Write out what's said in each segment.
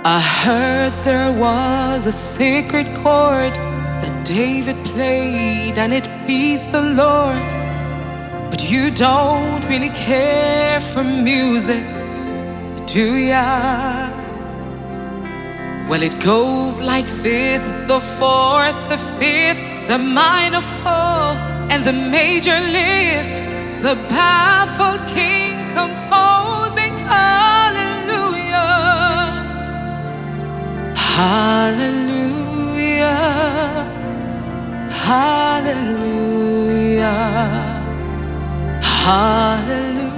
I heard there was a sacred chord that David played and it pleased the Lord. But you don't really care for music, do ya? Well, it goes like this: the fourth, the fifth, the minor fall, and the major lift. The baffled king composing hallelujah, hallelujah, hallelujah, hallelujah,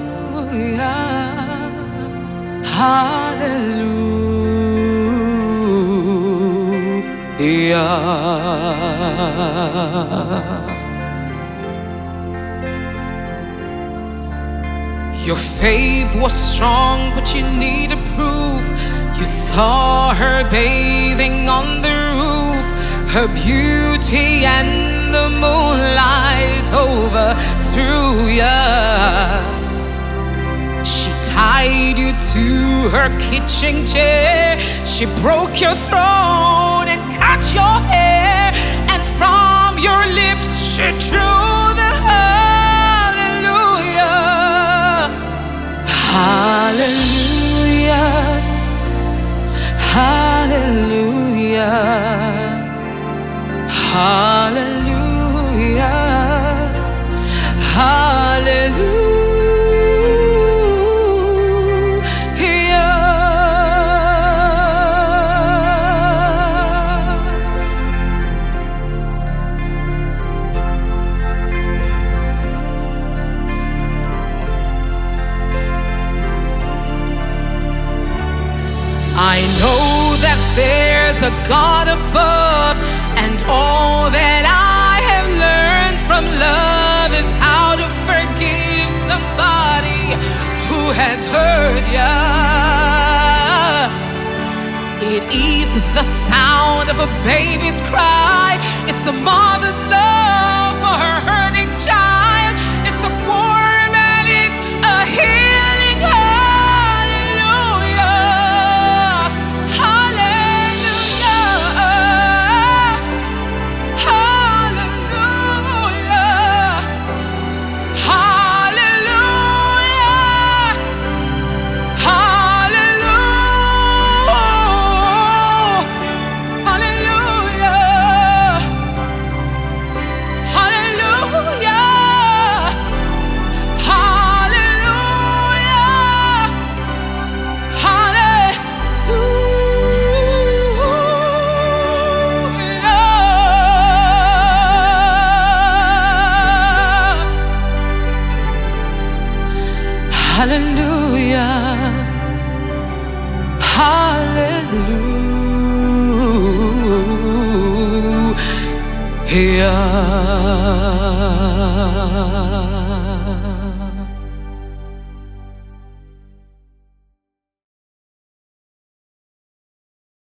hallelujah. Your faith was strong, but you needed proof. You saw her bathing on the roof, her beauty and the moonlight overthrew ya. She tied you to her kitchen chair, she broke your throne and cut your hair, and from your lips she drew the hallelujah, hallelujah, hallelujah, hallelujah, hallelujah. I know that there's a God above, and all that I have learned from love is how to forgive somebody who has hurt ya. It is the sound of a baby's cry, it's a mother's love for her hurting child, it's a warm and it's a healing hallelujah. Hallelujah, hallelujah.